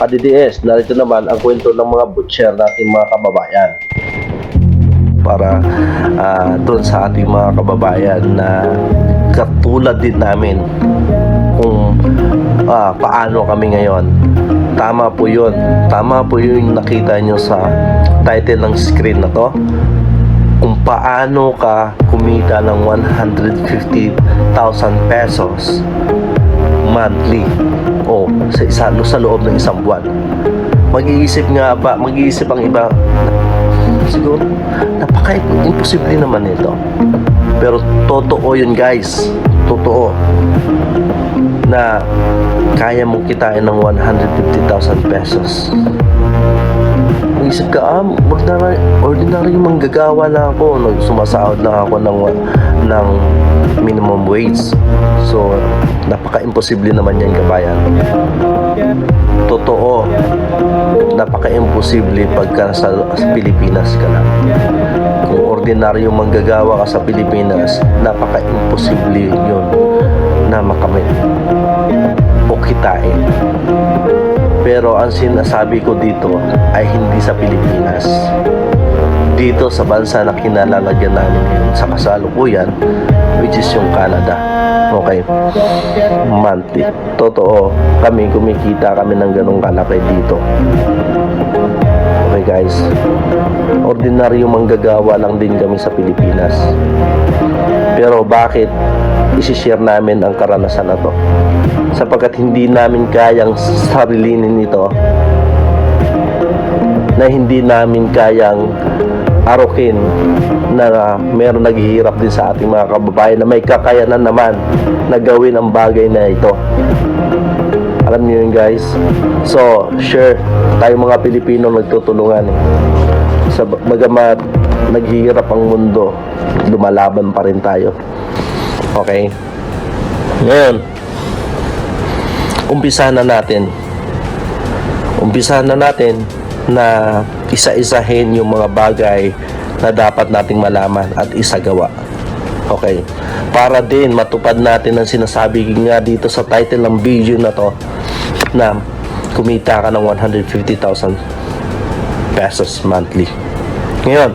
ka-DDS, narito naman ang kwento ng mga butcher nating mga kababayan. Para doon sa ating mga kababayan na katulad din namin kung paano kami ngayon. Tama po yun. Tama po yung nakita nyo sa title ng screen na to. Kung paano ka kumita ng 150,000 pesos monthly o sa loob ng isang buwan. Mag-iisip ang iba, siguro napaka-imposible naman ito. Pero totoo yun, guys. Totoo na kaya mong kitain ng 150,000 pesos. Mag-isip ka, ordinary manggagawa lang ako. Sumasahod lang ako ng minimum wage. So, napaka-imposible naman yan, kabayan. Totoo, napaka-imposible pagka sa Pilipinas ka lang. Kung ordinaryong manggagawa ka sa Pilipinas, napaka-imposible yun na makamit o kitain. Pero ang sinasabi ko dito ay hindi sa Pilipinas. Dito sa bansa na kinalalagyan namin ngayon sa kasalukuyan, which is yung Canada. Okay, monthly. Totoo, kumikita kami ng ganong kalaki dito. Okay guys, ordinaryong manggagawa lang din kami sa Pilipinas. Pero bakit isi-share namin ang karanasan na to? Sapagkat hindi namin kayang sarilinin ito, na hindi namin kayang arukin na meron naghihirap din sa ating mga kababayan na may kakayanan naman na gawin ang bagay na ito. Alam niyo yun, guys. So, sure, tayong mga Pilipino nagtutulungan sa bagamat naghihirap ang mundo, lumalaban pa rin tayo. Okay? Ngayon, umpisahan na natin na isa-isahin yung mga bagay na dapat nating malaman at isagawa. Okay? Para din matupad natin ang sinasabi nga dito sa title ng video na to, na kumita ka ng 150,000 pesos monthly. Ngayon,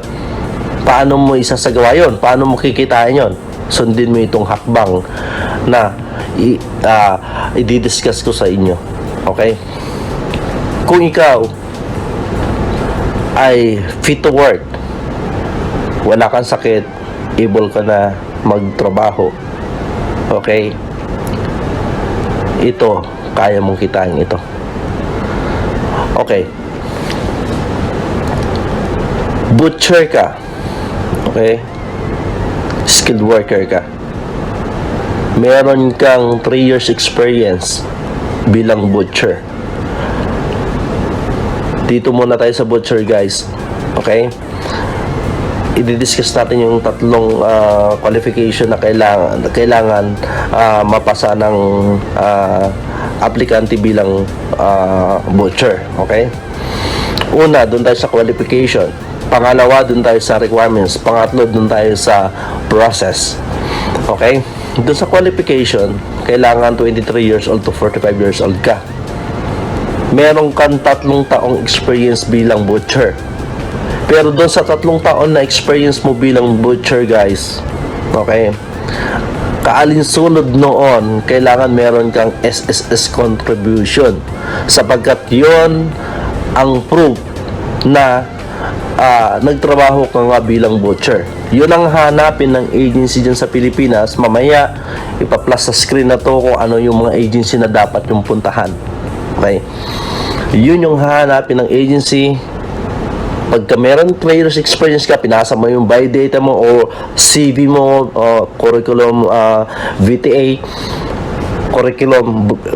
paano mo isasagawa yon? Paano mo kikitain yon? Sundin mo itong hakbang na i-discuss ko sa inyo. Okay? Kung ikaw ay fit to work, wala kang sakit, able ka na magtrabaho, okay, ito, kaya mong kitain ito. Okay, butcher ka, okay, skilled worker ka, meron kang 3 years experience bilang butcher. Dito muna tayo sa butcher, guys. Okay? I-discuss natin yung tatlong qualification na kailangan mapasa ng aplikante bilang butcher. Okay? Una, doon tayo sa qualification. Pangalawa, doon tayo sa requirements. Pangatlo, doon tayo sa process. Okay? Doon sa qualification, kailangan 23 years old to 45 years old ka. Meron kang 3 taong experience bilang butcher. Pero doon sa 3 taon na experience mo bilang butcher, guys, okay, kaalinsunod noon, kailangan meron kang SSS contribution, sapagkat yon ang proof na nagtrabaho ka nga bilang butcher. Yun ang hanapin ng agency dyan sa Pilipinas. Mamaya ipa-plus sa screen na to kung ano yung mga agency na dapat yung puntahan. Okay, yun yung hahanapin ng agency. Pagka meron 3 years experience ka, pinasa mo yung biodata mo o CV mo, curriculum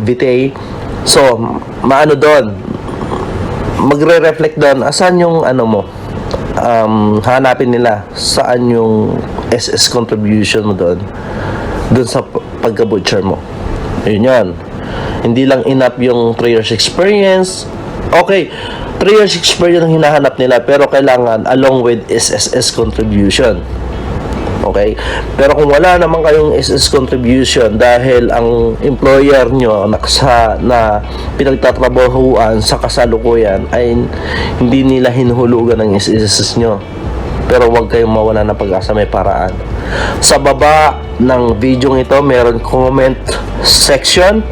VTA, so maano doon, magre-reflect doon asan yung ano mo, hanapin nila saan yung SS contribution mo doon sa pagka-butcher mo. Yun yan. Hindi lang enough yung 3 years experience. Okay, 3 years experience ang hinahanap nila, pero kailangan along with SSS contribution. Okay? Pero kung wala naman kayong SS contribution dahil ang employer nyo na pinagtatrabahuan sa kasalukuyan ay hindi nila hinuhulugan ng SS nyo. Pero huwag kayong mawala ng pag-asa, may paraan. Sa baba ng video ito, meron comment section.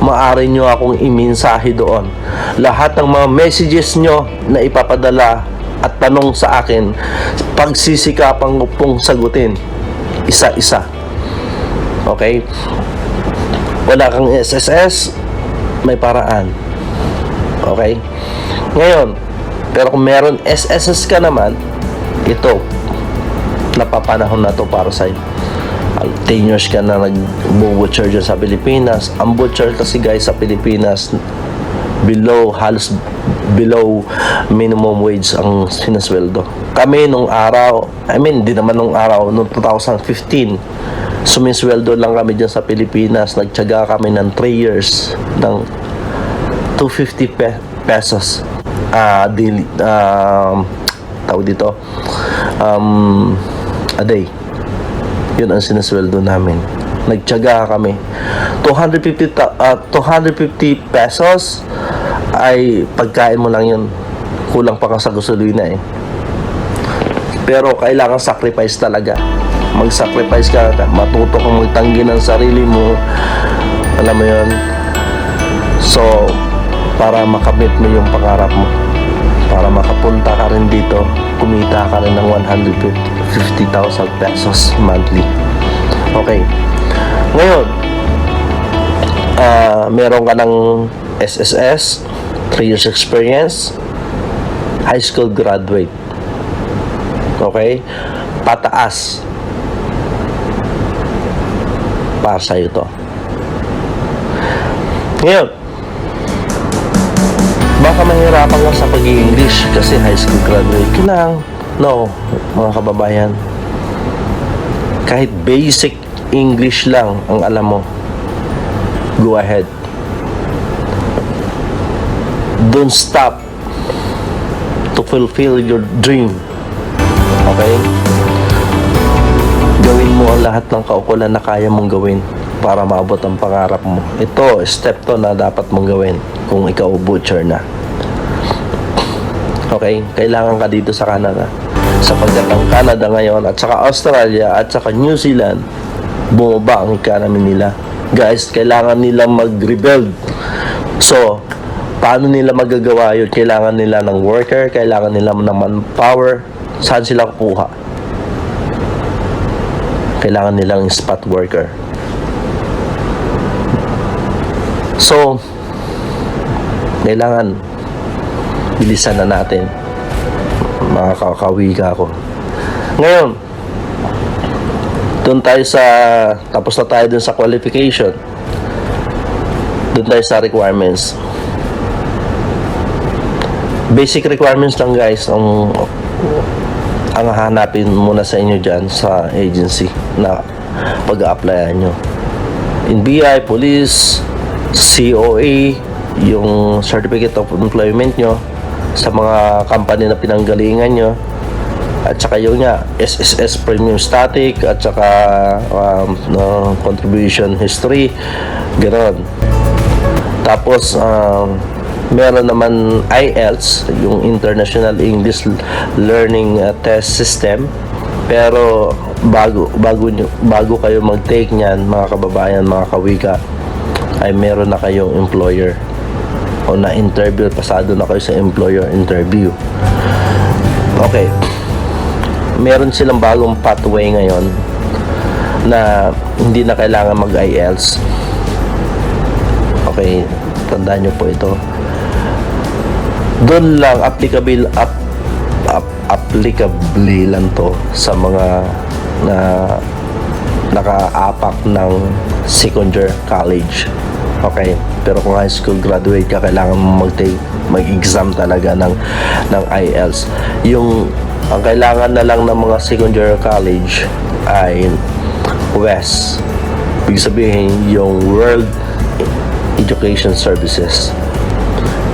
Maaari nyo akong imensahe doon. Lahat ng mga messages nyo na ipapadala at tanong sa akin, pagsisikapan ko pong sagutin isa-isa. Okay? Wala kang SSS, may paraan. Okay? Ngayon, pero kung meron SSS ka naman, ito, napapanahon na to para sa'yo. 10 years ka na nag-butcher dyan sa Pilipinas. Ang butcher kasi guys sa Pilipinas, halos below minimum wage ang sinasweldo. Kami nung araw, di naman nung araw, nung 2015, sumisweldo lang kami dyan sa Pilipinas. Nagtyaga kami ng 3 years ng 250 pesos daily, tawag dito, a day. Yun ang sinasweldo namin. Nagtyaga kami. 250 pesos ay pagkain mo lang yun. Kulang pa ka sa gasolina eh. Pero kailangan sacrifice talaga. Mag-sacrifice ka. Matuto kang magtanggi ng sarili mo. Alam mo yun. So, para makamit mo yung pangarap mo. Para makapunta ka rin dito, kumita ka rin ng 150,000 pesos monthly. Okay. Ngayon, meron ka ng SSS, 3 years experience, high school graduate. Okay? Pataas. Para sa'yo to. Ngayon, baka mahirapan ka sa pag-i-English kasi high school graduate ka lang. No, mga kababayan. Kahit basic English lang ang alam mo, go ahead. Don't stop to fulfill your dream. Okay? Gawin mo ang lahat ng kaukulan na kaya mong gawin para maabot ang pangarap mo. Ito, step to na dapat mong gawin kung ikaw butcher na. Okay? Kailangan ka dito sa Canada. Sapagkat ang Canada ngayon at saka Australia at saka New Zealand, bumaba ang economy nila. Guys, kailangan nilang mag-rebuild. So, paano nila magagawa yun? Kailangan nila ng worker, kailangan nila ng manpower. Saan sila kukuha? Kailangan nilang spot worker. So, kailangan bilisan na natin, mga kakawika ko. Ngayon, doon tayo sa, tapos na tayo doon sa qualification. Doon tayo sa requirements. Basic requirements lang guys ang hahanapin muna sa inyo dyan sa agency na pag-a-applyan nyo. NBI, police, COA, yung certificate of employment nyo sa mga company na pinanggalingan nyo, at saka yun nga SSS premium static, at saka contribution history, gano'n. Tapos meron naman IELTS, yung International English Learning Test System. Pero bago kayo mag-take niyan, mga kababayan, mga kawika, ay meron na kayong employer o na interview, pasado na kayo sa employer interview. Okay, meron silang bagong pathway ngayon na hindi na kailangan mag-IELTS. Okay, tandaan nyo po ito. Doon lang applicable lang to sa mga na naka-apak ng second year college. Okay, pero kung high school graduate ka, kailangan mo mag-exam talaga ng IELTS. Ang kailangan na lang ng mga second year college ay WES. Ibig sabihin yung World Education Services.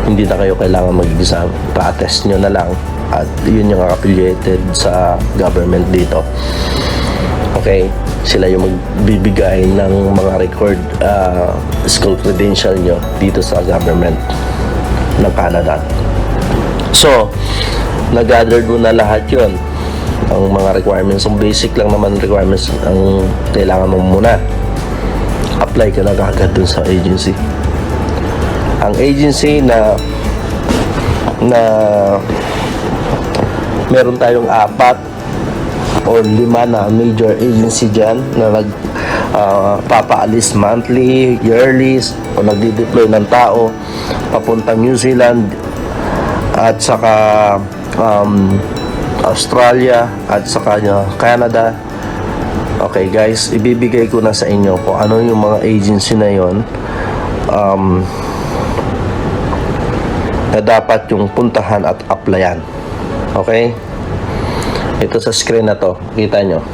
Hindi na kayo kailangan mag-exam, pa-test nyo na lang, at yun yung affiliated sa government dito. Okay? Sila yung magbibigay ng mga record school credential nyo dito sa government ng Canada. So, nag-gathered mo na lahat yon, ang mga requirements. Ang basic lang naman requirements ang kailangan mo muna. Apply ka na agad dun sa agency. Ang agency na meron tayong 4 or 5 na major agency dyan na papaalis monthly, yearly, o nagdi-deploy ng tao papunta New Zealand at saka Australia at saka Canada. Okay guys, ibibigay ko na sa inyo kung ano yung mga agency na yon na dapat yung puntahan at applyan. Okay? Ito sa screen na to, kita nyo.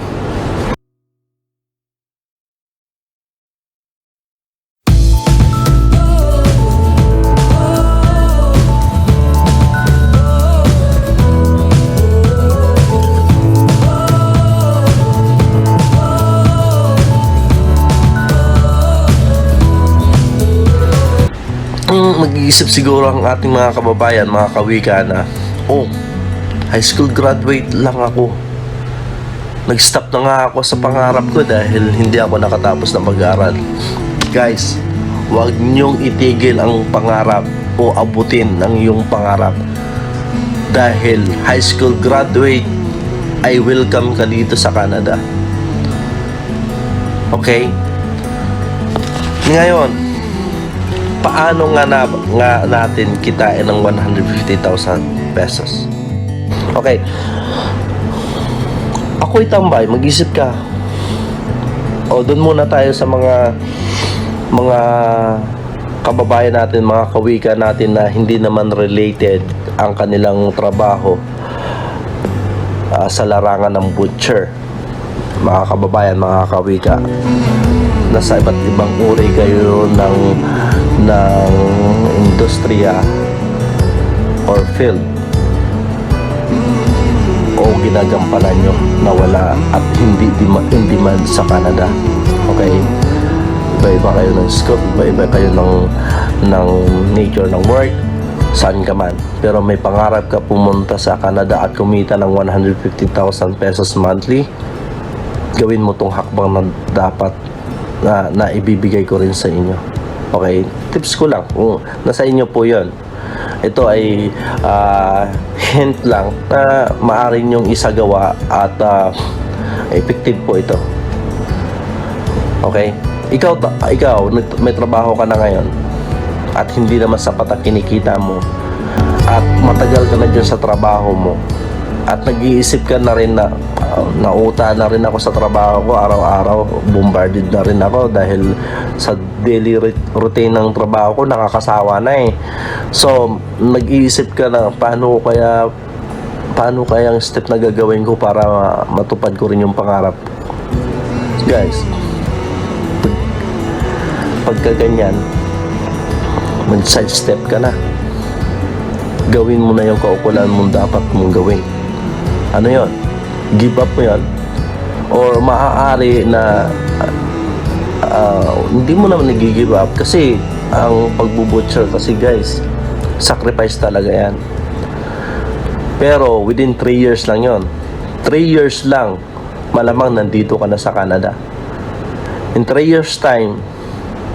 Mag-iisip siguro ang ating mga kababayan, mga kawika na, oh, high school graduate lang ako. Nag-stop na nga ako sa pangarap ko dahil hindi ako nakatapos ng pag-aaral. Guys, huwag niyong itigil ang pangarap o abutin ang iyong pangarap. Dahil high school graduate ay welcome ka dito sa Canada. Okay? Ngayon, paano nga natin kitain ng 150,000 pesos? Okay. Ako'y tambay, mag-isip ka. O, doon muna tayo sa mga kababayan natin, mga kawika natin na hindi naman related ang kanilang trabaho sa larangan ng butcher. Mga kababayan, mga kawika, nasa iba't ibang uri kayo ng industriya or field o ginagampanan nyo na wala at hindi in demand sa Canada. Okay? Iba-iba kayo ng scope, iba-iba kayo ng nature ng work, saan ka man. Pero may pangarap ka pumunta sa Canada at kumita ng 150,000 pesos monthly, gawin mo tong hakbang na dapat na ibibigay ko rin sa inyo. Okay? Tips ko lang, nasa inyo po yon. Ito ay hint lang na maaari nyong isagawa at effective po ito. Okay? Ikaw may trabaho ka na ngayon at hindi naman sapat ang kinikita mo at matagal ka na dyan sa trabaho mo at nag-iisip ka na rin na nauta na rin ako sa trabaho ko, araw-araw bombarded na rin ako dahil sa daily routine ng trabaho ko, nakakasawa na eh. So nag-iisip ka na paano kaya ang step na gagawin ko para matupad ko rin yung pangarap. Guys, pagka ganyan, mag-side step ka na, gawin mo na yung kaukulan mong dapat mong gawin. Ano yon? Give up mo yan? Or maaari na hindi mo naman nag-give up kasi ang pagbubutcher kasi guys, sacrifice talaga yan. Pero within 3 years lang yon. 3 years lang, malamang nandito ka na sa Canada. In 3 years time,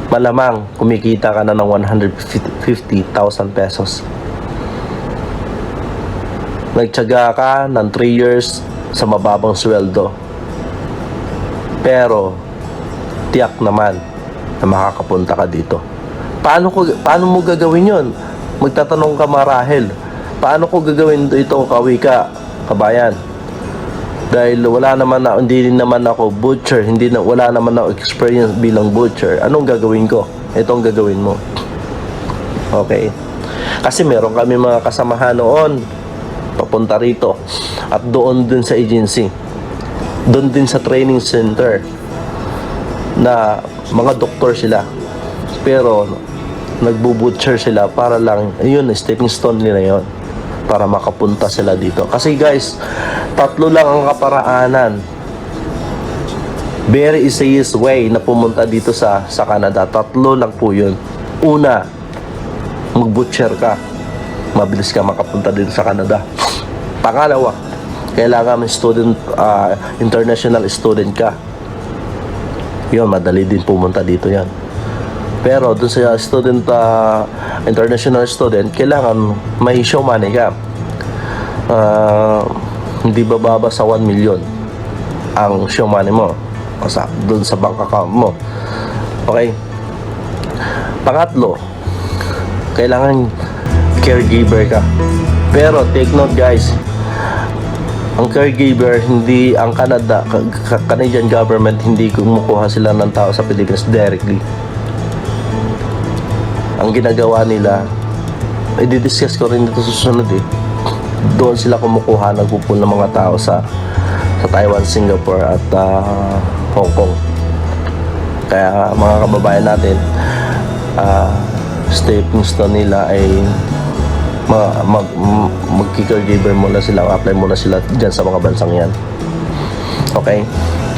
malamang kumikita ka na ng 150,000 pesos. Nagtiyaga ka ng 3 years sa mababang sweldo, pero tiyak naman na makakapunta ka dito. Paano mo gagawin yon? Magtatanong ka marahil, paano ko gagawin ito, kawika, kabayan? Dahil hindi naman ako butcher, wala naman ako experience bilang butcher. Anong gagawin ko? Ito ang gagawin mo. Okay? Kasi meron kami mga kasamahan noon papunta rito at doon din sa agency, doon din sa training center na mga doktor sila, pero nagbubutcher sila para lang, yun, stepping stone nila yun para makapunta sila dito. Kasi guys, 3 lang ang kaparaanan Very easiest way na pumunta dito sa Canada. Tatlo lang po yun. Una, mag-butcher ka. Mabilis ka makapunta dito sa Canada. Pangalawa, kailangan international student ka. Yun, madali din pumunta dito yan. Pero dun sa international student, kailangan may show money ka. Hindi bababa sa 1 million ang show money mo dun sa bank account mo. Okay? Pangatlo, kailangan caregiver ka. Pero take note guys, ang caregiver, hindi ang Canadian government, hindi kumukuha sila ng tao sa Pilipinas directly. Ang ginagawa nila, i-discuss ko rin dito sa susunod doon sila kumukuha, nagpupul ng mga tao sa Taiwan, Singapore at Hong Kong. Kaya mga kababayan natin, stepping stone nila ay mag-caregiver muna sila, apply muna sila dyan sa mga bansang yan. Okay?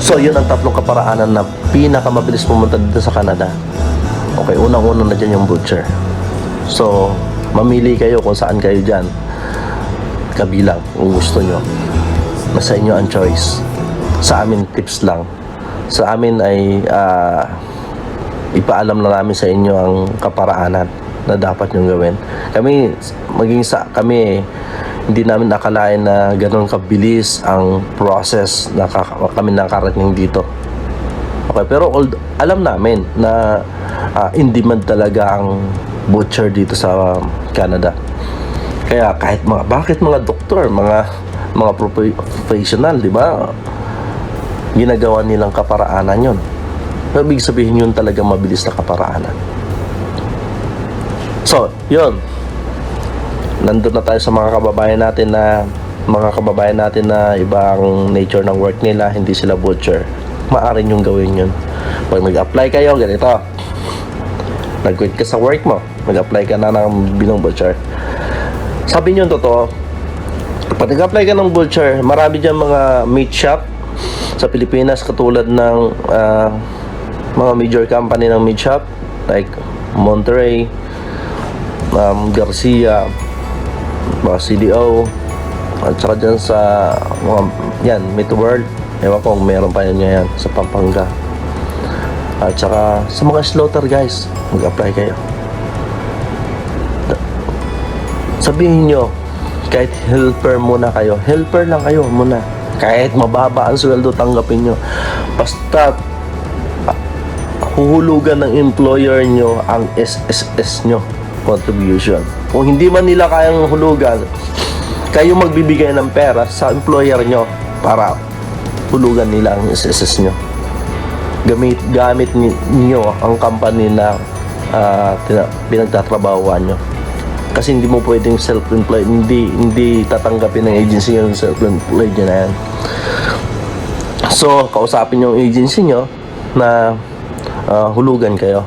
So, yun ang tatlong kaparaanan na pinakamabilis pumunta dito sa Canada. Okay, unang-una na dyan yung butcher. So, mamili kayo kung saan kayo dyan kabilang kung gusto nyo. Nasa inyo ang choice. Sa amin, tips lang. Sa amin ay ipaalam na namin sa inyo ang kaparaanan na dapat nyong gawin. Kami hindi namin nakalain na ganoon kabilis ang process na kami nakarating dito. Okay, pero alam namin na in demand talaga ang butcher dito sa Canada. Kaya bakit mga doktor, mga professional, di ba? Ginagawa nilang kaparaanan 'yon. Ibig sabihin yun talaga mabilis na kaparaanan. So, yun. Nandun na tayo sa mga kababayan natin na ibang nature ng work nila, hindi sila butcher. Maaari nyo gawin yun. Pag nag-apply kayo, ganito. Nag-quit ka sa work mo, nag-apply ka na ng binong butcher. Sabi nyo totoo, pag nag-apply ka ng butcher, marami dyan mga meat shop sa Pilipinas, katulad ng mga major company ng meat shop like Monterey, Garcia, CDO, at saka dyan sa mga yan, Meat World, ewan ko kung meron pa yan sa Pampanga, at saka sa mga slaughter guys, mag-apply kayo. Sabihin nyo, kahit helper muna kayo, helper lang kayo muna, kahit mababa ang sweldo, tanggapin nyo, basta huhulugan ng employer nyo ang SSS nyo, contribution. Kung hindi man nila kayang hulugan, kayo magbibigay ng pera sa employer nyo para hulugan nila ang SSS nyo. Gamit niyo ang company na pinagtatrabahuan nyo. Kasi hindi mo pwedeng self-employed, hindi tatanggapin ng agency yung self-employed nyo na yan. So, kausapin nyo yung agency nyo na hulugan kayo.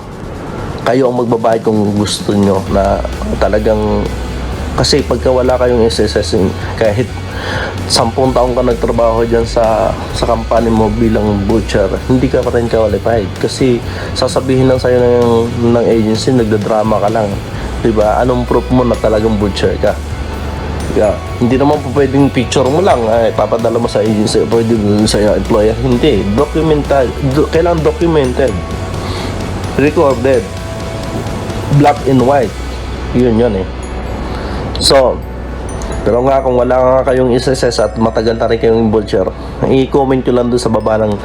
Kayo ang magbabayad kung gusto nyo na talagang, kasi pagka wala kayong SSS, kahit 10 taon ka nagtrabaho dyan sa company mo bilang butcher, hindi ka pa rin qualified kasi sasabihin lang sa'yo ng agency, nagdadrama ka lang, diba? Anong proof mo na talagang butcher ka? Yeah. Hindi naman po pwedeng picture mo lang papadala mo sa agency, pwede sa employer. Hindi, kailangan documented, recorded, black and white. Yun So, pero nga kung wala nga kayong SSS at matagal na rin kayong butcher, i-comment nyo lang doon sa baba ng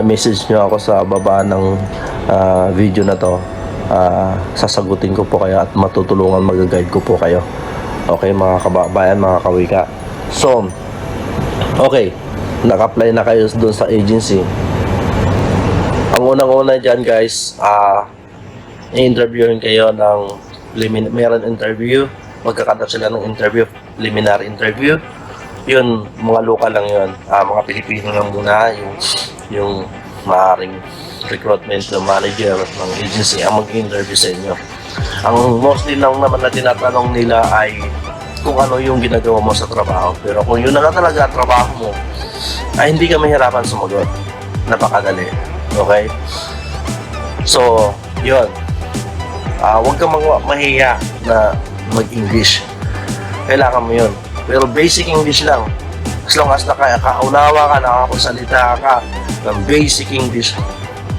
message nyo ako sa baba ng video na to. Sasagutin ko po kayo at matutulungan, mag-guide ko po kayo. Okay mga kababayan, mga kawika. So, okay, naka-apply na kayo doon sa agency. Ang unang-una dyan guys, i-interviewin kayo ng meron interview, magkakadap sila ng interview, preliminary interview. Yun, mga local lang yun, mga Pilipino lang muna, yung maaaring recruitment manager ng agency ang mag-interview sa inyo. Ang mostly lang naman na tinatanong nila ay kung ano yung ginagawa mo sa trabaho. Pero kung yun na talaga trabaho mo, ay hindi ka mahirapan sumagot. Napakadali. Okay? So, yun. Huwag kang mahiya na mag-English. Kailangan mo yun. Pero basic English lang. As long as nakaunawa ka, nakakapagsalita ka ng basic English,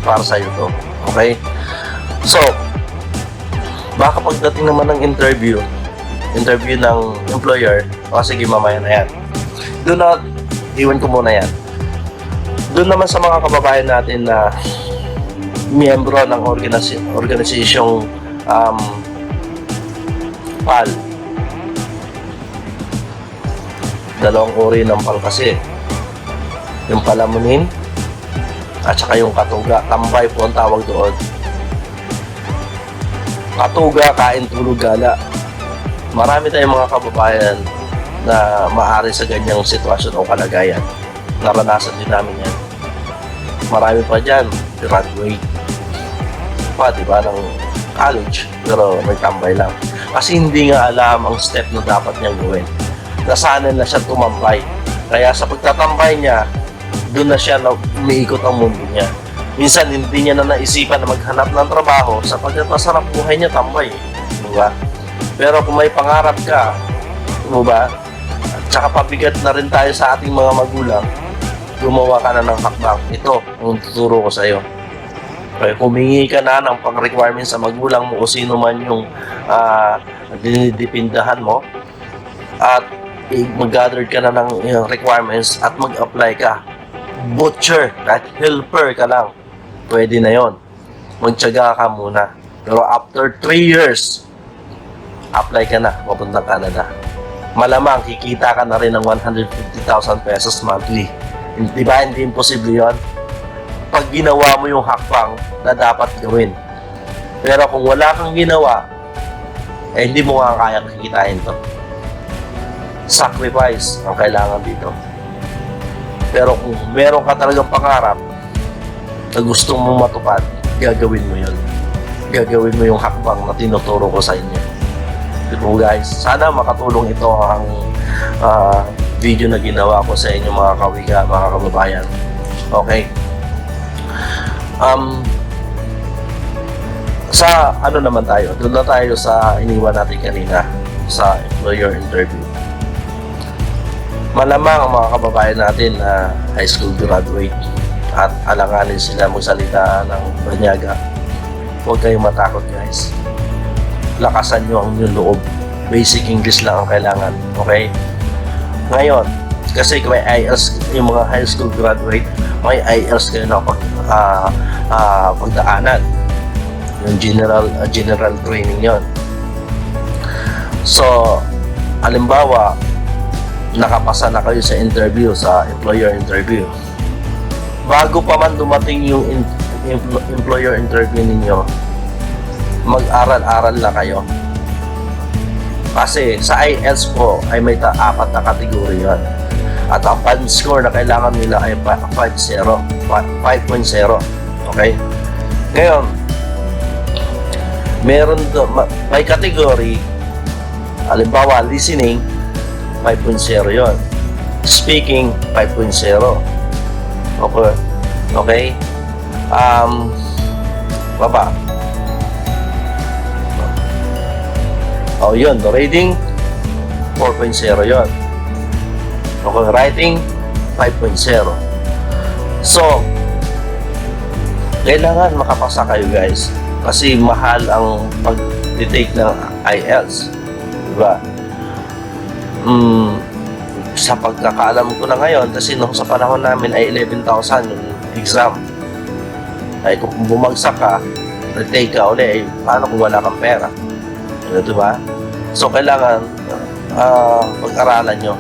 para sa'yo to. Okay? So, baka pagdating naman ng interview ng employer, sige, mamaya na yan. Doon na, iwan ko muna yan. Doon naman sa mga kababayan natin na miyembro ng organisasyong PAL. Dalawang uri ng PAL kasi. Yung palamunin at saka yung katuga. Tambay po ang tawag doon. Katuga, kain, tulog, gala. Marami tayong mga kababayan na maaari sa ganyang sitwasyon o kalagayan. Naranasan din namin yan. Marami pa dyan, graduate pa, diba, ng college, pero nagtambay lang. Kasi hindi nga alam ang step na dapat niyang gawin. Nasanay na siya tumambay. Kaya sa pagtatambay niya, doon na siya na umiikot ang mundo niya. Minsan, hindi niya na naisipan na maghanap ng trabaho sapagkat masarap buhay niya tambay. Diba? Pero kung may pangarap ka, diba? At saka pabigat na rin tayo sa ating mga magulang, gumawa ka na ng hakbang. Ito ang tuturo ko sa iyo. Okay, humingi ka na ng pang-requirements sa magulang mo o sino man yung dinidipindahan mo at mag-gather ka na ng requirements at mag-apply ka. Butcher, kahit helper ka lang, pwede na yon. Magtiyaga ka muna. Pero after 3 years, apply ka na, papuntang Canada. Malamang, kikita ka na rin ng 150,000 pesos monthly. Di ba, hindi imposible yon? Pag ginawa mo yung hakbang na dapat gawin. Pero kung wala kang ginawa, hindi mo nga kaya kikitain to. Sacrifice ang kailangan dito. Pero kung meron ka talagang pangarap na gusto mong matupad, gagawin mo yun. Gagawin mo yung hakbang na tinuturo ko sa inyo. So guys, sana makatulong ito ang video na ginawa ko sa inyo mga kawiga, mga kababayan. Okay. Sa ano naman tayo? Doon na tayo sa iniwan natin kanina sa employer interview. Malamang ang mga kababayan natin na high school graduate at alanganin sila magsalita ng banyaga. Huwag kayong matakot guys. Lakasan nyo ang inyong loob. Basic English lang ang kailangan. Okay? Ngayon, kasi may IELTS, yung mga high school graduate, may IELTS kayo na pagdaanan. Yung general training yon. So, halimbawa, nakapasa na kayo sa interview, sa employer interview. Bago pa man dumating yung employer interview ninyo, mag-aral-aral na kayo. Kasi sa IELTS po ay may 4 na kategory yan. At ang band score na kailangan nila ay 5.0. Okay? Ngayon, meron may category, halimbawa listening, 5.0 yon. Speaking, 5.0. Okay? Okay? Baba. Yun. The reading, 4.0 yon. Okay, writing, 5.0. So, kailangan makapasa kayo guys. Kasi mahal ang pag-take ng IELTS. Diba? Sa pagkakaalam ko na ngayon, kasi nung sa panahon namin ay 11,000 yung exam. Ay kung bumagsak ka, retake ka ulit, ay paano kung wala kang pera? Diba? So, kailangan pag-aralan nyo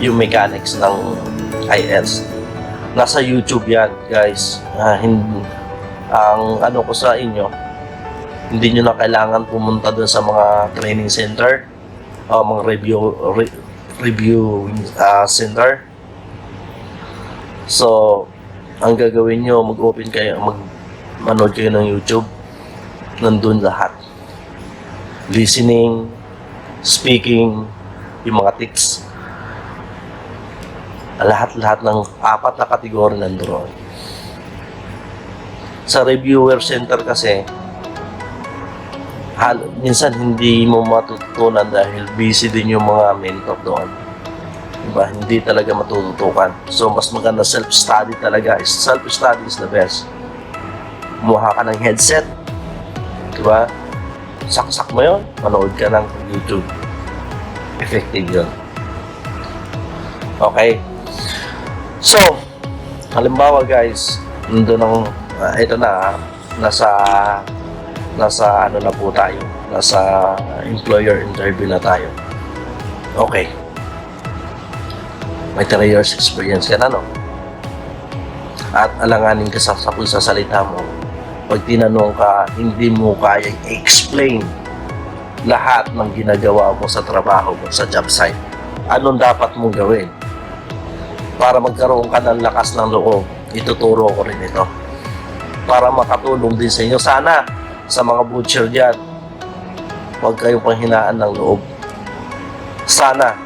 yung mechanics ng IELTS. Nasa YouTube yan, guys. Ang ano ko sa inyo, hindi nyo na kailangan pumunta dun sa mga training center o mga review center. So, ang gagawin nyo, mag-open kayo, manood kayo ng YouTube. Nandun lahat. Listening, speaking, yung mga tips. Lahat-lahat ng 4 na kategorya nandoon. Sa reviewer center kasi, minsan hindi mo matututunan dahil busy din yung mga mentor doon. Diba? Hindi talaga matututukan. So, mas maganda self-study talaga. Self-study is the best. Kumuha ka ng headset. Diba? Saksak mo yun. Manood ka ng YouTube. Effective yun. Okay. So, halimbawa guys, nandun ang, ito na, nasa ano na po tayo. Nasa employer interview na tayo. Okay. May 3 years experience ka na, no? At alanganin ka sa salita mo. Pag tinanong ka, hindi mo kayang explain lahat ng ginagawa mo sa trabaho mo, sa job site. Anong dapat mong gawin? Para magkaroon ka ng lakas ng loob, ituturo ko rin ito. Para makatulong din sa inyo. Sana, sa mga butcher dyan, huwag kayong panghinaan ng loob. Sana,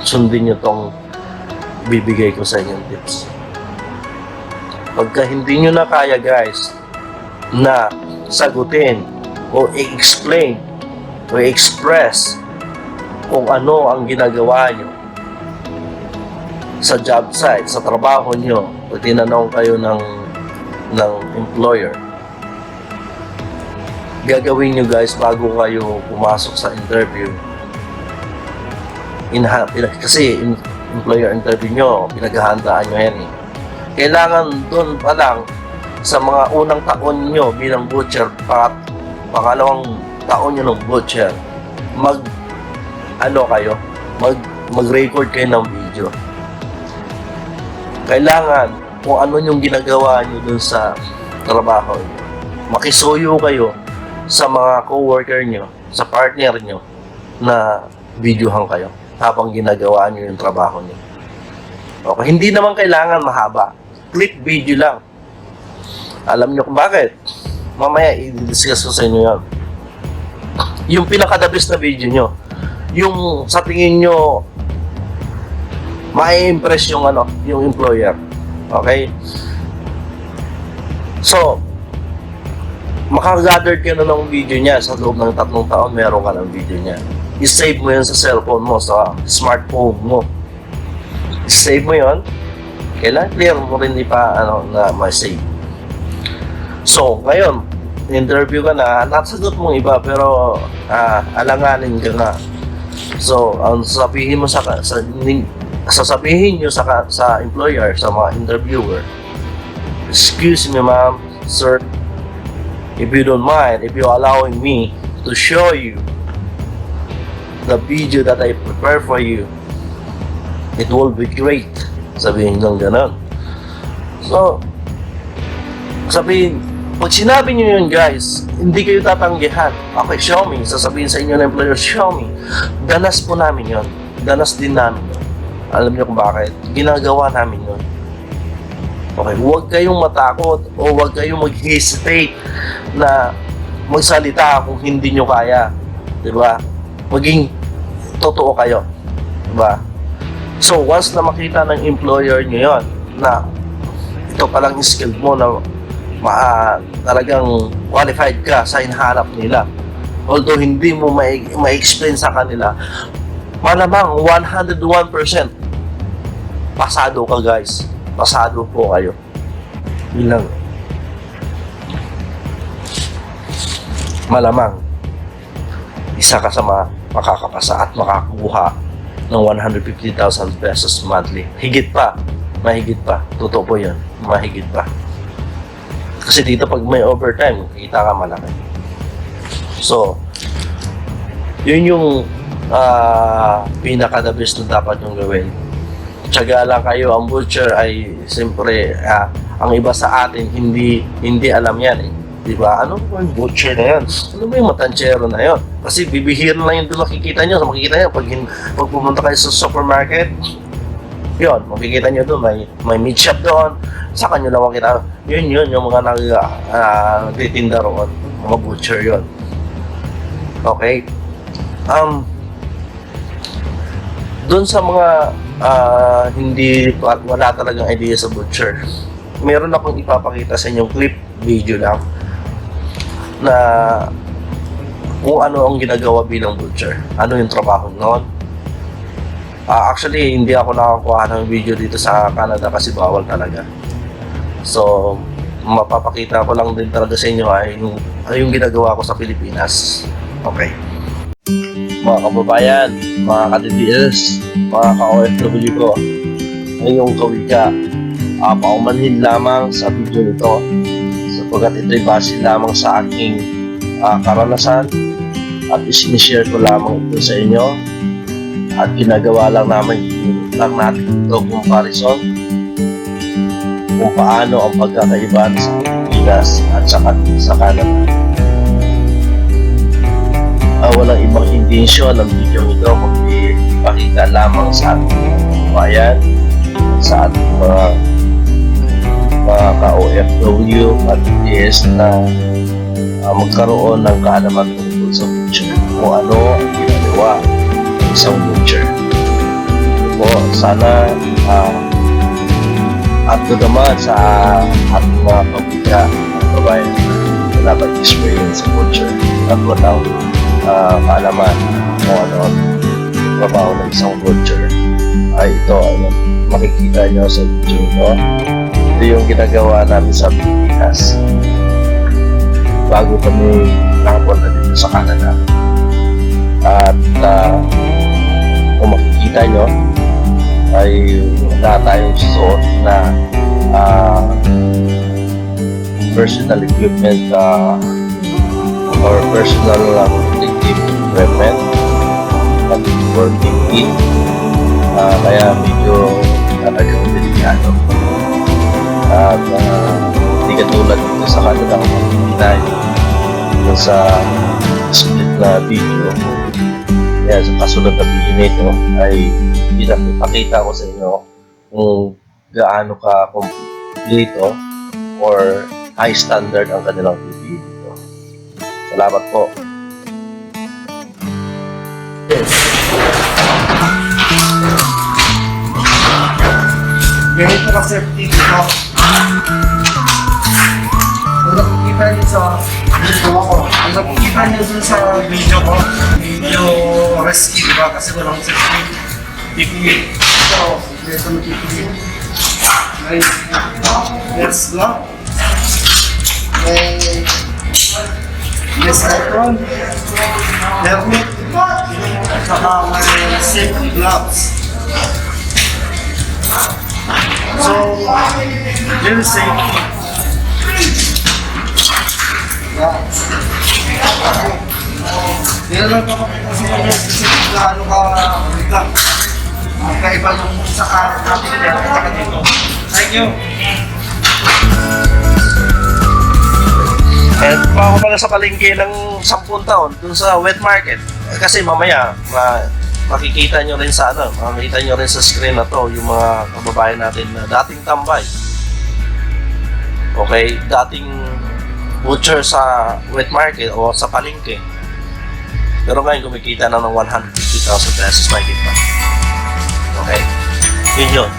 sundin nyo tong bibigay ko sa inyong tips. Pagka hindi nyo na kaya guys, na sagutin o i-explain o i-express kung ano ang ginagawa nyo sa job site, sa trabaho nyo, pag tinanong kayo ng employer, gagawin nyo guys bago kayo pumasok sa interview. Kasi employer interview nyo, pinaghahandaan nyo yan eh. Kailangan doon pa lang sa mga unang taon nyo bilang butcher, pangalawang taon nyo ng butcher, mag-record kayo ng video. Kailangan kung ano yung ginagawa nyo dun sa trabaho nyo, makisuyo kayo sa mga co-worker nyo, sa partner nyo, na videohan kayo habang ginagawa nyo yung trabaho nyo. Okay, hindi naman kailangan mahaba. Clip video lang. Alam nyo kung bakit? Mamaya i-discuss ko sa inyo yan. Yung pinaka-the best na video nyo, yung sa tingin nyo ma-impress yung yung employer. Okay? So, makagather ka na ng video niya sa loob ng 3 taon, meron ka ng video niya. I-save mo yan sa cellphone mo, sa smartphone mo. I-save mo yon. Kailangan clear mo rin na ma-save. So, ngayon, interview ka na, nasagot mong iba, pero alanganin ka na. So, ang sasabihin mo sasabihin nyo sa employer, sa mga interviewer, "Excuse me ma'am, sir, if you don't mind, if you're allowing me to show you the video that I prepare for you, it will be great." Sabihin lang ganun. So, pag sinabi nyo yun guys, hindi kayo tatanggihan. Okay, show me. Sasabihin sa inyo ng employer, show me. Danas po namin yun. Danas din namin yun. Alam niyo kung bakit? Ginagawa namin yun. Okay, huwag kayong matakot o huwag kayong mag-hesitate na magsalita kung hindi nyo kaya. Diba? Maging totoo kayo. Diba? So, once na makita ng employer nyo yun, na ito palang skill mo na talagang qualified ka sa hinahanap nila, although hindi mo ma-explain sa kanila, malamang 101% pasado ka guys. Pasado po kayo. Yun lang. Malamang isa ka sa makakapasa at makakuha ng 150,000 pesos monthly. Higit pa. Mahigit pa. Totoo po yan. Mahigit pa. Kasi dito pag may overtime, kita ka malaki. So, yun yung pinaka-the best na dapat yung gawin. Tiyaga lang kayo. Ang butcher ay siyempre ang iba sa atin hindi alam yan eh. Diba? Ano po yung butcher na yan? Ano ba yung matanchero na yan? Kasi bibihira lang yung doon makikita nyo. So makikita nyo pag pumunta kayo sa supermarket, yun, makikita nyo doon, may meat shop doon, saka nyo lang makita, yun, yung mga nagtitinda roon, mga butcher yun. Okay? Doon sa mga wala talagang idea sa butcher, meron akong ipapakita sa inyong clip video lang na kung ano ang ginagawa bilang butcher, ano yung trabaho noon. Actually, hindi ako nakakuha ng video dito sa Canada kasi bawal talaga. So, mapapakita ko lang din talaga sa inyo ay yung ginagawa ko sa Pilipinas. Okay. Mga kababayan, mga ka-DDS, mga ka-OFW ko, ngayong kawika, paumanhin lamang sa video nito sapagkat ito'y base lamang sa aking karanasan at isinishare ko lamang ito sa inyo at ginagawa lang natin ito comparison kung paano ang pagkakaiba sa Pilipinas at sa Canada. Walang ibang intensyon ng video ito kundi ipakita lamang sa ating kababayan, sa ating mga ka-OFW at DDS na magkaroon ng kaalaman tungkol sa butcher kung ano ang ginagawa ng isang butcher. Po, sana at naman sa ating mga kababayan na napag-experience sa butcher at walang kaalaman kung ano ang trabaho ng isang butcher. Ito, makikita nyo sa video ito. Ito yung ginagawa namin sa Pilipinas bago kami nakapunta dito sa Canada. At kung makikita nyo ay wala tayong suot na personal equipment or personal protective equipment at working in kaya medyo talagang delikado at hindi katulad dito sa Canada kung makikita nyo sa split na video. Kaya sa kasunod na video nito ay pinapakita ko sa inyo kung gaano ka kompleto or high standard ang kanilang video dito. Salamat po. Ganito ka safety ko. Kung nakikita niyo sa video ko, kung nakikita niyo dun sa video ko, yung rescue, diba? Kasi walang safety. Pipili. So, dito nakipili. Let's go. Yes, apron, helmet, at saka may safety gloves. So, very safe. Yeah. Hindi lang ako kasi gaano ka uligang. Magkaiba yung sa natin dito. Thank you. And pa ako pala sa palengke ng 10 taon dun sa wet market. Kasi mamaya makikita nyo rin sa makikita nyo rin sa screen na to yung mga kababayan natin na dating tambay. Okay, dating butcher sa wet market o sa palengke. Pero ngayon kumikita na ng 150,000 pesos mahigit pa. Okay, yun yun.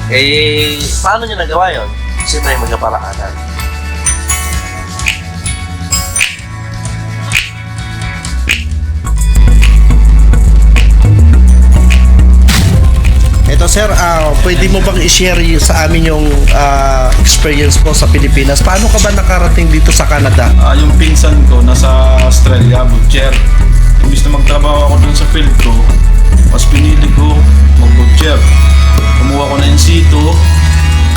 Eh, paano nyo nagawa yun? Siyempre may magkaparaanan. Ito sir, pwede mo bang i-share sa amin yung experience mo sa Pilipinas? Paano ka ba nakarating dito sa Canada? Yung pinsan ko nasa Australia, butcher. Imbis na magtrabaho ako dun sa field ko, mas pinili ko mag-butcher. Kumuha ko na yung sito.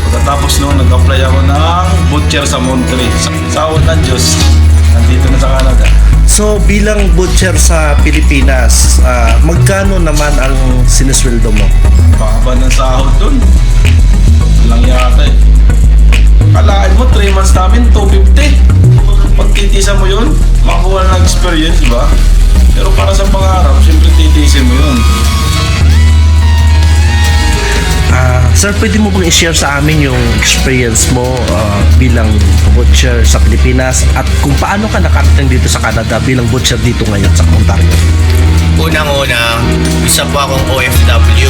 Pagkatapos noon, nag-apply ako ng butcher sa Montreal. Sa awan ng Diyos, nandito na sa Canada. So bilang butcher sa Pilipinas, magkano naman ang sinesweldo mo? Baba ng sahod dun. Lang yata eh. Kalaan mo, 3 months namin, 250. Pag titisan mo yun, makakuha ng experience, di ba? Pero para sa pangarap, siyempre titisin mo yun. Sir, pwede mo bang i-share sa amin yung experience mo bilang butcher sa Pilipinas at kung paano ka nakarating dito sa Canada bilang butcher dito ngayon sa Ontario? Unang-una, isa po akong OFW,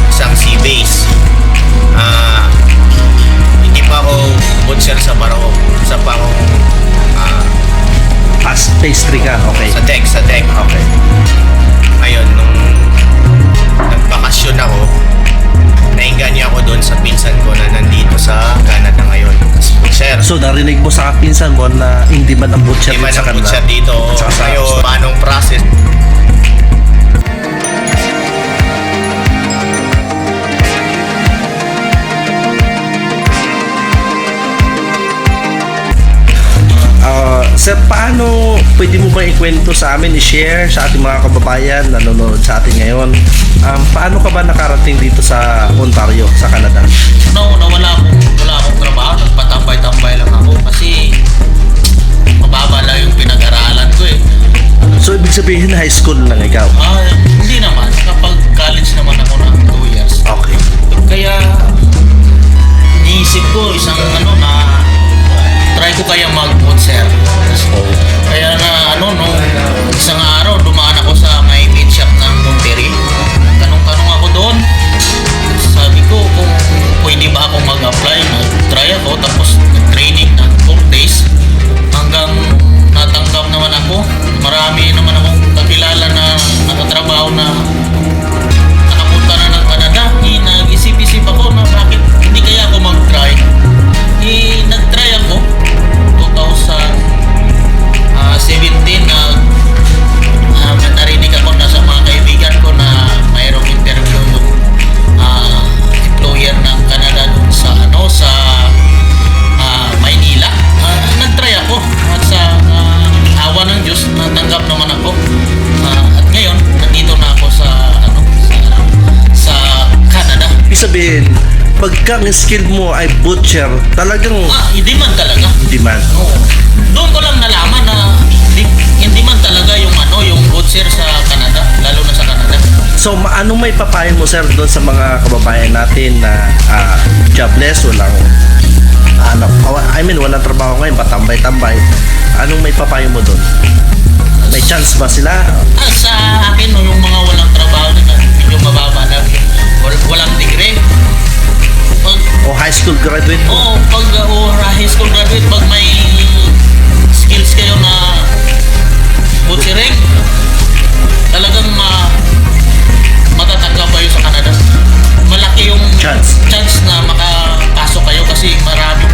isang sea base. Hindi pa ako butcher sa Barao. Isa pa akong Pastry ka, okay. sa deck. Okay. Ngayon, nung nagbakasyon ako, nainganyo ako doon sa pinsan ko na nandito sa Canada ngayon. As butcher. So narinig mo sa pinsan mo na hindi man ang butcher Di man sa ang kanila. butcher dito. At saka sa- Ngayon, paanong process? Sir, paano pwede mo ba ikwento sa amin, i-share sa ating mga kababayan na nanonood sa atin ngayon? Paano ka ba nakarating dito sa Ontario, sa Canada? No, wala akong trabaho. Nagpatambay-tambay lang ako kasi mababa lang yung pinag-aralan ko eh. So, ibig sabihin high school lang ikaw? Hindi naman. Kapag college naman ako ng 2 years. Okay. Kaya iniisip ko isang na try ko kaya mag-butcher. Kaya na nung isang araw dumaan ako sa may meat shop ng Monterrey. Tanong-tanong ako doon. Sabi ko kung pwede ba ako mag-apply. Nag-try ako tapos nag-training ng 4 days hanggang natanggap naman ako. Marami naman akong kakilala na nakatrabaho na nakapunta na ng Canada. Nag-isip-isip ako na bakit hindi kaya ako mag-try. Nag-try ako 2017 na narinig ako na sa mga kaibigan ko na mayroong interview yung employer ng Canada dun sa Maynila. Nag-try ako at sa awa ng Diyos natanggap naman ako. At ngayon nandito na ako sa Canada. Ibig sabihin, pagka ang skill mo ay butcher, talagang Hindi man talaga. hindi man. Oo. Doon ko lang nalaman na hindi man talaga yung butcher sa Canada, lalo na sa Canada. So, anong may papayo mo, sir, doon sa mga kababayan natin na jobless, walang walang trabaho ngayon, patambay-tambay. Anong may papayo mo doon? May chance ba sila? Sa akin, yung mga walang trabaho na medyo mababa na, walang degree. O high school graduate mo? Pag high school graduate, pag may skills kayo na butchering, talagang matatanggap kayo sa Canada. Malaki yung Chance. na makapasok kayo kasi marami.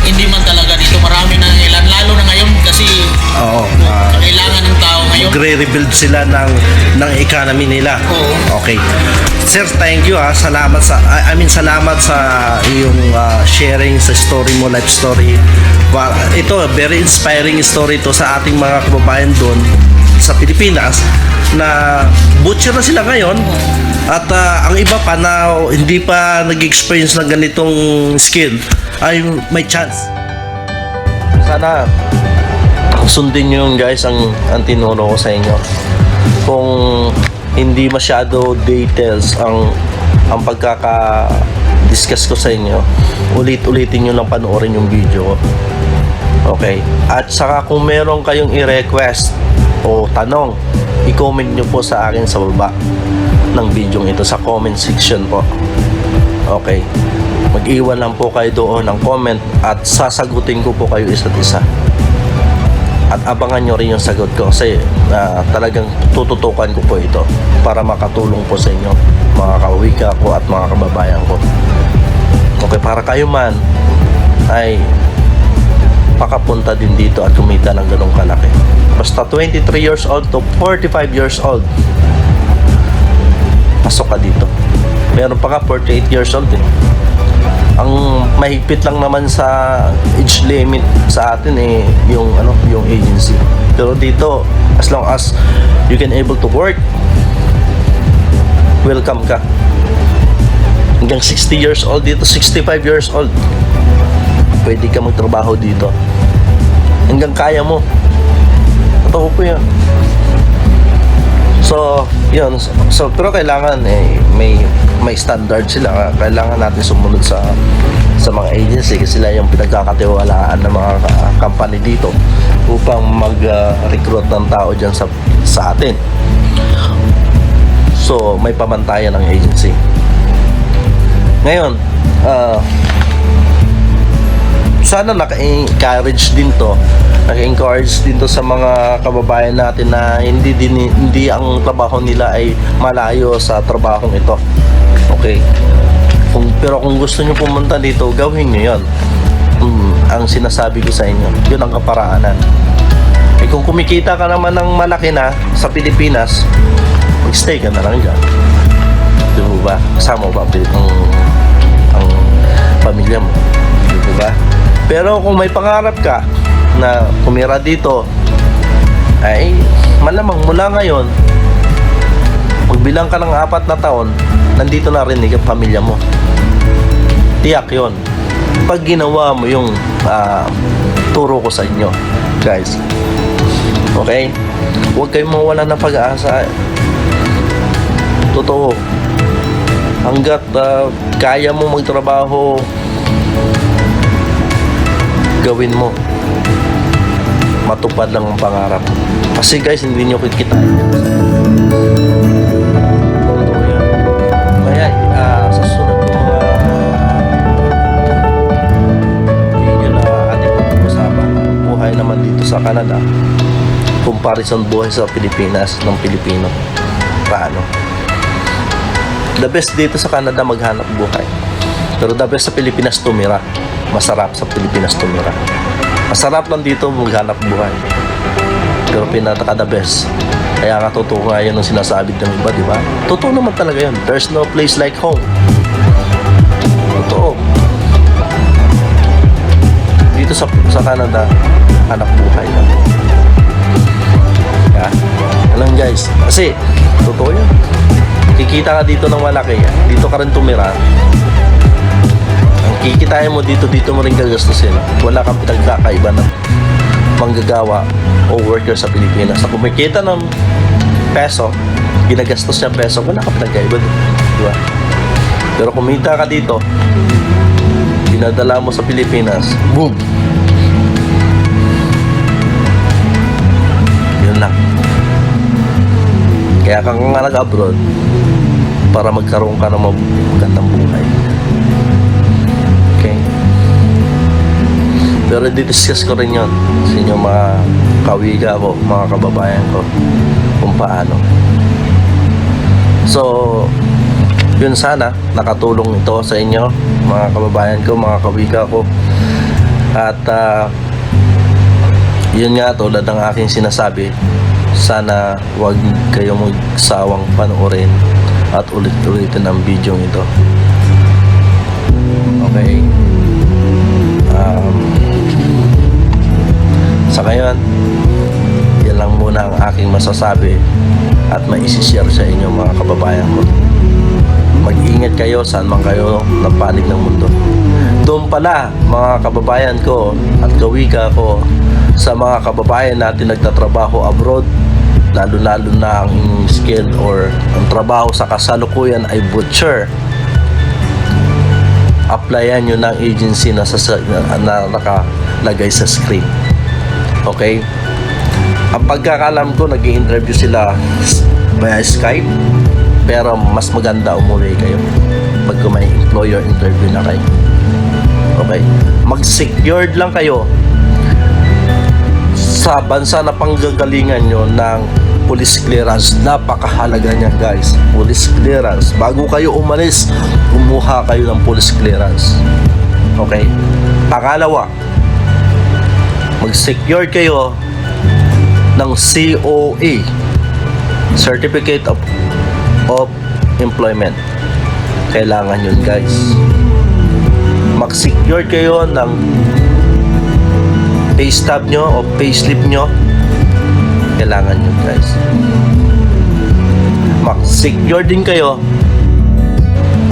Hindi man talaga dito marami na ilan, lalo na ngayon kasi Oo. kailangan ng tao ngayon. Magre-rebuild sila ng economy nila. Oo. Okay. Sir, thank you salamat salamat sa iyong sharing sa story mo, life story. Ito, very inspiring story to sa ating mga kababayan doon sa Pilipinas na butcher na sila ngayon at ang iba pa na hindi pa nag-experience ng ganitong skill ay may chance. Sana sundin nyo yung guys ang tinuro ko sa inyo. Kung hindi masyado details ang pagkaka-discuss ko sa inyo, ulit-ulitin nyo lang panoorin yung video ko. Okay? At saka kung meron kayong i-request o tanong, i-comment nyo po sa akin sa baba ng video ito sa comment section po. Okay? Mag-iwan lang po kayo doon ng comment at sasagutin ko po kayo isa't isa. At abangan nyo rin yung sagot ko kasi talagang tututukan ko po ito para makatulong po sa inyo, mga kawika ko at mga kababayan ko. Okay, para kayo man ay makapunta din dito at kumita ng ganong kalaki. Basta 23 years old to 45 years old, pasok ka dito. Meron pa ka 48 years old din. Ang mahigpit lang naman sa age limit sa atin yung agency. Pero dito, as long as you can able to work, welcome ka. Hanggang 60 years old dito, 65 years old, pwede ka magtrabaho dito. Hanggang kaya mo. Totoo po yan. So, yun. So, pero kailangan may standard sila. Kailangan natin sumunod sa mga agency kasi sila yung pinagkakatiwalaan ng mga company dito upang mag-recruit ng tao dyan sa atin. So, may pamantayan ng agency. Ngayon, sana naka-encourage din to. Naka-encourage din to sa mga kababayan natin na hindi ang trabaho nila ay malayo sa trabahong ito. Okay? Pero kung gusto nyo pumunta dito, gawin nyo yun. Ang sinasabi ko sa inyo, yun ang kaparaanan. Eh kung kumikita ka naman ng malaki na sa Pilipinas, mag-stay ka na lang dyan. Di ba? Kasama ba ang pamilya mo? Di ba? Pero kung may pangarap ka na kumira dito, ay malamang mula ngayon, magbilang ka ng 4 na taon, nandito na rin ang pamilya mo. Tiyak yon. Pag ginawa mo yung turo ko sa inyo, guys. Okay? Huwag kayong mawala ng pag-asa. Totoo. Hanggat kaya mo magtrabaho, gawin mo. Matupad lang ang pangarap. Kasi guys, hindi nyo kikitain. Totoo yan. Kaya, sa sunod ng mga video na ating pag-usapan, buhay naman dito sa Canada, comparison buhay sa Pilipinas ng Pilipino. Paano? The best dito sa Canada maghanap buhay. Pero the best sa Pilipinas tumira. Masarap sa Pilipinas tumira. Masarap lang dito maghanap buhay. Pero pinaka the best. Kaya nga totoo nga yun ang sinasabi ng iba, di ba? Totoo naman talaga yun. There's no place like home. Totoo. Dito sa Canada, hanap buhay lang. Kaya, alam guys, kasi totoo yun. Kikita ka dito ng malaki, dito ka rin tumira. Ang kikitain mo dito mo rin gagastusin. Wala kang pinagkakaiba ng manggagawa o worker sa Pilipinas. Sa kumikita ng peso, ginagastos niya peso, wala kang pinagkaiba dito. Diba? Pero kumita ka dito, dinadala mo sa Pilipinas, boom! Yun lang. Kaya kang nga nag-abroad para magkaroon ka ng magandang buhay. Okay? Pero di-discuss ko rin yun sa inyo mga kawiga ko, mga kababayan ko, kung paano. So, yun sana, nakatulong ito sa inyo, mga kababayan ko, mga kawiga ko. At, yun nga, tulad ng aking sinasabi, sana wag kayong magsawang panoorin at ulit-ulitin ang video ito. Okay? Sa ngayon, yan lang muna ang aking masasabi at maisishare sa inyo mga kababayan ko. Mag-ingat kayo saan man kayo ng panig ng mundo. Doon pala mga kababayan ko at kawiga ko sa mga kababayan natin nagtatrabaho abroad, lalo-lalo na ang skill or ang trabaho sa kasalukuyan ay butcher. Applyan nyo ng agency na nakalagay sa screen. Okay? Ang pagkakalam ko, nag-i-interview sila via Skype, pero mas maganda umuwi kayo pag may employer interview na kayo. Okay? Mag-secured lang kayo sa bansa na panggagalingan nyo ng police clearance. Napakahalaga niyan guys, police clearance. Bago kayo umalis, kumuha kayo ng police clearance. Okay? Pangalawa, mag-secure kayo ng COE, Certificate of Employment. Kailangan yun guys. Mag-secure kayo ng pay stub nyo o pay slip nyo. Kailangan yun guys. Mag-secure din kayo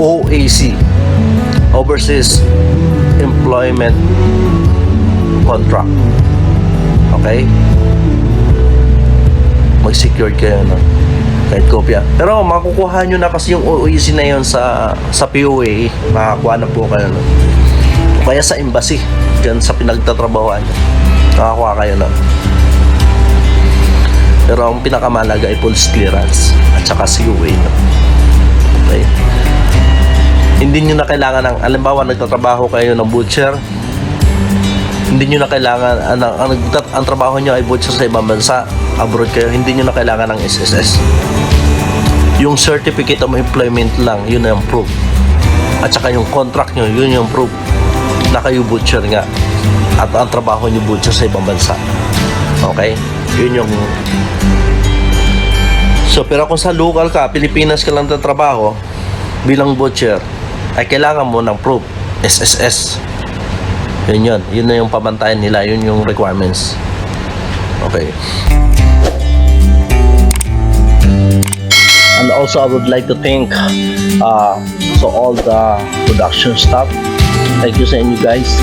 OAC, Overseas Employment Contract. Okay? Mag-secure kayo no? Kahit kopya. Pero makukuha nyo na kasi yung OAC na yun sa POA. Makakuha na po kayo no? Kaya sa embassy dyan sa pinagtatrabahoan nyo, makakuha kayo na. Pero ang pinakamalaga ay police clearance at saka COA no? Hindi nyo na kailangan ng, alimbawa, nagtatrabaho kayo ng butcher, hindi nyo na kailangan, ang trabaho nyo ay butcher sa ibang bansa, abroad kayo, hindi nyo na kailangan ng SSS. Yung certificate of employment lang, yun na yung proof. At saka yung contract nyo, yun yung proof na kayo butcher nga. At ang trabaho nyo butcher sa ibang bansa. Okay? Yun yung... So, pero kung sa local ka, Pilipinas ka lang trabaho bilang butcher, ay kailangan mo ng proof, SSS. Yun. Yun na yung pamantayan nila. Yun yung requirements. Okay. And also, I would like to thank so all the production staff. Thank you sa inyo guys.